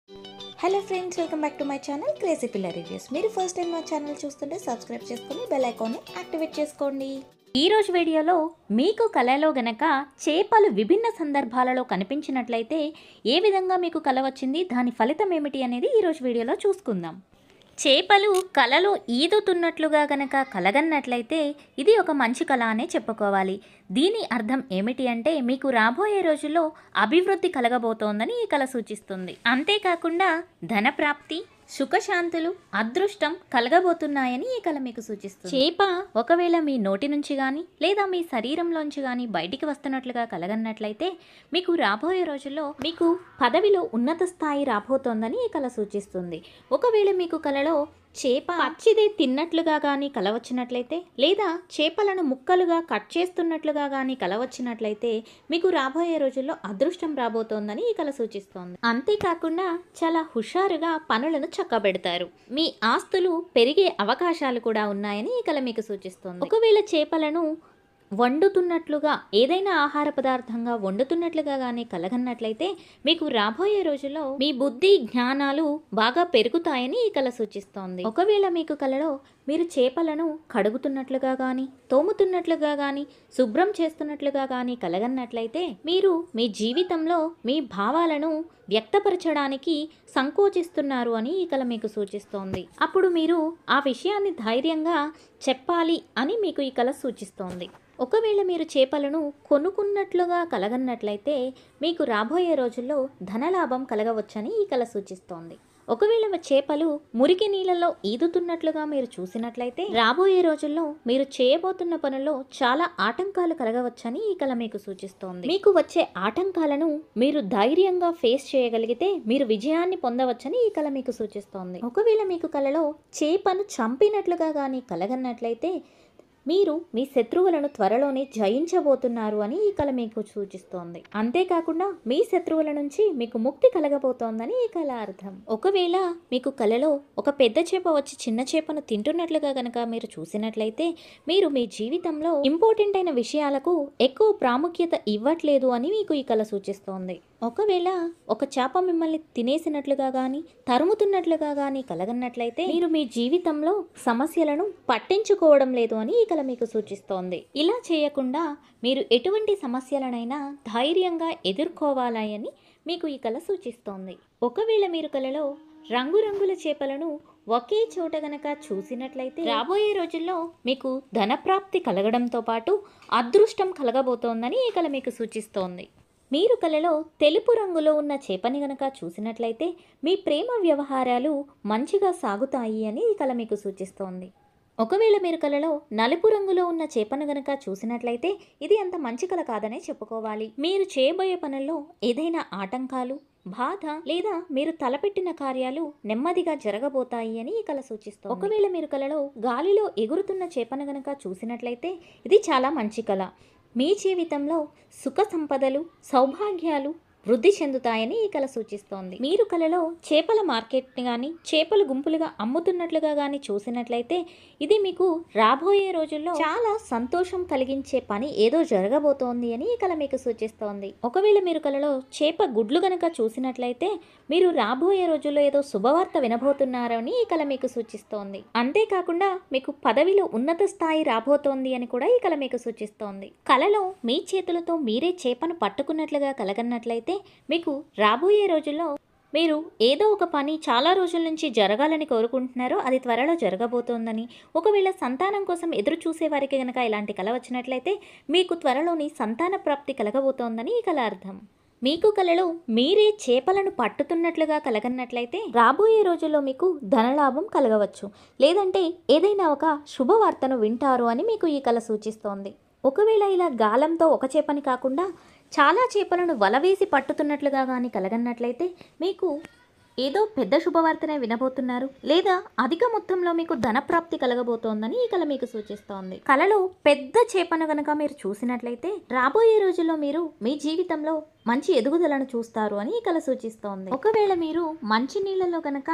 Hello friends, welcome back to my channel crazy పిల్ల reviews. మీరు first time మా channel చూస్తుంటే సబ్స్క్రైబ్ చేసుకొని బెల్ ఐకాన్ని యాక్టివేట్ చేసుకోండి. ఈ రోజు వీడియోలో మీకు కలలో గనక చేపలు విభిన్న సందర్భాలలో కనిపించినట్లయితే ఏ విధంగా మీకు కల వచ్చింది, దాని ఫలితం ఏమిటి అనేది ఈ రోజు వీడియోలో చూసుకుందాం. చేపలు కలలో ఈదుతున్నట్లుగా గనక కలగన్నట్లయితే ఇది ఒక మంచి కళ అనే చెప్పుకోవాలి. దీని అర్థం ఏమిటి అంటే మీకు రాబోయే రోజుల్లో అభివృద్ధి కలగబోతోందని ఈ కళ సూచిస్తుంది. అంతేకాకుండా ధనప్రాప్తి, సుఖశాంతులు, అదృష్టం కలగబోతున్నాయని ఈ కళ మీకు సూచిస్తుంది. చేప ఒకవేళ మీ నోటి నుంచి కానీ లేదా మీ శరీరంలోంచి కానీ బయటికి వస్తున్నట్లుగా కలగన్నట్లయితే మీకు రాబోయే రోజుల్లో మీకు పదవిలో ఉన్నత స్థాయి రాబోతోందని ఈ కళ సూచిస్తుంది. ఒకవేళ మీకు కలలో చేప పచ్చిదే తిన్నట్లుగా కానీ కల వచ్చినట్లయితే లేదా చేపలను ముక్కలుగా కట్ చేస్తున్నట్లుగా కానీ కల వచ్చినట్లయితే మీకు రాబోయే రోజుల్లో అదృష్టం రాబోతోందని ఈ కళ సూచిస్తోంది. అంతేకాకుండా చాలా హుషారుగా పనులను చక్కబెడతారు. మీ ఆస్తులు పెరిగే అవకాశాలు కూడా ఉన్నాయని ఈ కళ మీకు సూచిస్తోంది. ఒకవేళ చేపలను వండుతున్నట్లుగా ఏదైనా ఆహార పదార్థంగా వండుతున్నట్లుగా కానీ కలగన్నట్లయితే మీకు రాబోయే రోజుల్లో మీ బుద్ధి జ్ఞానాలు బాగా పెరుగుతాయని ఈ కళ సూచిస్తోంది. ఒకవేళ మీకు కలలో మీరు చేపలను కడుగుతున్నట్లుగా కానీ తోముతున్నట్లుగా కానీ శుభ్రం చేస్తున్నట్లుగా కానీ కలగన్నట్లయితే మీరు మీ జీవితంలో మీ భావాలను వ్యక్తపరచడానికి సంకోచిస్తున్నారు అని ఈ కళ మీకు సూచిస్తోంది. అప్పుడు మీరు ఆ విషయాన్ని ధైర్యంగా చెప్పాలి అని మీకు ఈ కళ సూచిస్తోంది. ఒకవేళ మీరు చేపలను కొనుక్కున్నట్లుగా కలగన్నట్లయితే మీకు రాబోయే రోజుల్లో ధనలాభం కలగవచ్చని ఈ కళ సూచిస్తోంది. ఒకవేళ చేపలు మురికి నీళ్ళలో ఈదుతున్నట్లుగా మీరు చూసినట్లయితే రాబోయే రోజుల్లో మీరు చేయబోతున్న పనుల్లో చాలా ఆటంకాలు కలగవచ్చని ఈ కళ మీకు సూచిస్తోంది. మీకు వచ్చే ఆటంకాలను మీరు ధైర్యంగా ఫేస్ చేయగలిగితే మీరు విజయాన్ని పొందవచ్చని ఈ కళ మీకు సూచిస్తోంది. ఒకవేళ మీకు కళలో చేపను చంపినట్లుగా కానీ కలగన్నట్లయితే మీరు మీ శత్రువులను త్వరలోనే జయించబోతున్నారు అని ఈ కళ మీకు సూచిస్తోంది. అంతేకాకుండా మీ శత్రువుల నుంచి మీకు ముక్తి కలగబోతోందని ఈ కళ అర్థం. ఒకవేళ మీకు కళలో ఒక పెద్ద చేప వచ్చి చిన్న చేపను తింటున్నట్లుగా గనక మీరు చూసినట్లయితే మీరు మీ జీవితంలో ఇంపార్టెంట్ అయిన విషయాలకు ఎక్కువ ప్రాముఖ్యత ఇవ్వట్లేదు అని మీకు ఈ కళ సూచిస్తోంది. ఒకవేళ ఒక చేప మిమ్మల్ని తినేసినట్లుగా కానీ తరుముతున్నట్లుగా కానీ కలగన్నట్లయితే మీరు మీ జీవితంలో సమస్యలను పట్టించుకోవడం లేదు అని ఈ కళ మీకు సూచిస్తోంది. ఇలా చేయకుండా మీరు ఎటువంటి సమస్యలనైనా ధైర్యంగా ఎదుర్కోవాలని మీకు ఈ కళ సూచిస్తోంది. ఒకవేళ మీరు కళలో రంగురంగుల చేపలను ఒకే చోట గనక చూసినట్లయితే రాబోయే రోజుల్లో మీకు ధనప్రాప్తి కలగడంతో పాటు అదృష్టం కలగబోతోందని ఈ కళ మీకు సూచిస్తోంది. మీరు కలలో తెలుపు రంగులో ఉన్న చేపని గనక చూసినట్లయితే మీ ప్రేమ వ్యవహారాలు మంచిగా సాగుతాయి అని ఈ కళ మీకు సూచిస్తోంది. ఒకవేళ మీరు కలలో నలుపు రంగులో ఉన్న చేపను గనక చూసినట్లయితే ఇది అంత మంచి కళ కాదనే చెప్పుకోవాలి. మీరు చేయబోయే పనుల్లో ఏదైనా ఆటంకాలు, బాధ లేదా మీరు తలపెట్టిన కార్యాలు నెమ్మదిగా జరగబోతాయి అని ఈ కళ సూచిస్తోంది. ఒకవేళ మీరు కలలో గాలిలో ఎగురుతున్న చేపను గనక చూసినట్లయితే ఇది చాలా మంచి కళ. మీ జీవితంలో సుఖ సంపదలు, సౌభాగ్యాలు వృద్ధి చెందుతాయని ఈ కళ సూచిస్తోంది. మీరు కళలో చేపల మార్కెట్ని కానీ చేపలు గుంపులుగా అమ్ముతున్నట్లుగా కానీ చూసినట్లయితే ఇది మీకు రాబోయే రోజుల్లో చాలా సంతోషం కలిగించే పని ఏదో జరగబోతోంది అని ఈ కళ మీకు సూచిస్తోంది. ఒకవేళ మీరు కళలో చేప గుడ్లు గనక చూసినట్లయితే మీరు రాబోయే రోజుల్లో ఏదో శుభవార్త వినబోతున్నారని ఈ కళ మీకు సూచిస్తోంది. అంతేకాకుండా మీకు పదవిలో ఉన్నత స్థాయి రాబోతోంది అని కూడా ఈ కళ మీకు సూచిస్తోంది. కళలో మీ చేతులతో మీరే చేపను పట్టుకున్నట్లుగా కలగన్నట్లయితే మీకు రాబోయే రోజుల్లో మీరు ఏదో ఒక పని చాలా రోజుల నుంచి జరగాలని కోరుకుంటున్నారో అది త్వరలో జరగబోతోందని, ఒకవేళ సంతానం కోసం ఎదురు చూసే వారికి కనుక ఇలాంటి కళ వచ్చినట్లయితే మీకు త్వరలోని సంతాన ప్రాప్తి కలగబోతోందని ఈ కళ అర్థం. మీకు కళలో మీరే చేపలను పట్టుతున్నట్లుగా కలగన్నట్లయితే రాబోయే రోజుల్లో మీకు ధనలాభం కలగవచ్చు, లేదంటే ఏదైనా ఒక శుభవార్తను వింటారు అని మీకు ఈ కళ సూచిస్తోంది. ఒకవేళ ఇలా గాలంతో ఒక చేపని కాకుండా చాలా చేపలను వలవేసి పట్టుతున్నట్లుగా కానీ కలగన్నట్లయితే మీకు ఏదో పెద్ద శుభవార్తనే వినబోతున్నారు, లేదా అధిక మొత్తంలో మీకు ధనప్రాప్తి కలగబోతోందని ఈ కళ మీకు సూచిస్తోంది. కళలో పెద్ద చేపను గనక మీరు చూసినట్లయితే రాబోయే రోజుల్లో మీరు మీ జీవితంలో మంచి ఎదుగుదలను చూస్తారు అని ఈ కళ సూచిస్తోంది. ఒకవేళ మీరు మంచి నీళ్ళలో గనక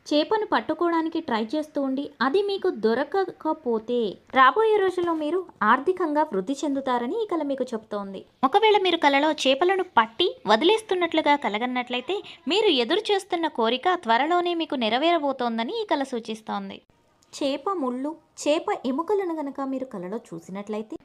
చేపను పట్టుకోవడానికి ట్రై చేస్తూ ఉండి అది మీకు దొరకకపోతే రాబోయే రోజుల్లో మీరు ఆర్థికంగా వృద్ధి చెందుతారని ఈ కళ మీకు చెప్తోంది. ఒకవేళ మీరు కళలో చేపలను పట్టి వదిలేస్తున్నట్లుగా కలగన్నట్లయితే మీరు ఎదురు చేస్తున్న కోరిక త్వరలోనే మీకు నెరవేరబోతోందని ఈ కళ సూచిస్తోంది. చేప ముళ్ళు, చేప ఎముకలను గనక మీరు కళలో చూసినట్లయితే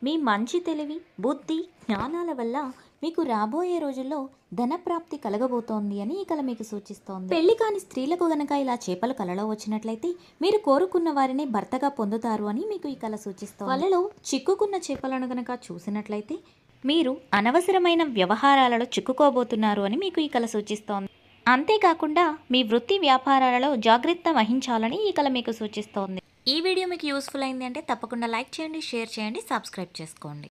మీ మంచి తెలివి, బుద్ధి, జ్ఞానాల వల్ల మీకు రాబోయే రోజుల్లో ధనప్రాప్తి కలగబోతోంది అని ఈ కళ మీకు సూచిస్తోంది. పెళ్లి కాని స్త్రీలకు గనక ఇలా చేపలు కళలో వచ్చినట్లయితే మీరు కోరుకున్న వారిని భర్తగా పొందుతారు అని మీకు ఈ కళ సూచిస్తోంది. వలలో చిక్కుకున్న చేపలను గనక చూసినట్లయితే మీరు అనవసరమైన వ్యవహారాలలో చిక్కుకోబోతున్నారు అని మీకు ఈ కళ సూచిస్తోంది. అంతేకాకుండా మీ వృత్తి వ్యాపారాలలో జాగ్రత్త వహించాలని ఈ కళ మీకు సూచిస్తోంది. ఈ వీడియో మీకు యూస్ఫుల్ అయింది అంటే తప్పకుండా లైక్ చేయండి, షేర్ చేయండి, సబ్స్క్రైబ్ చేసుకోండి.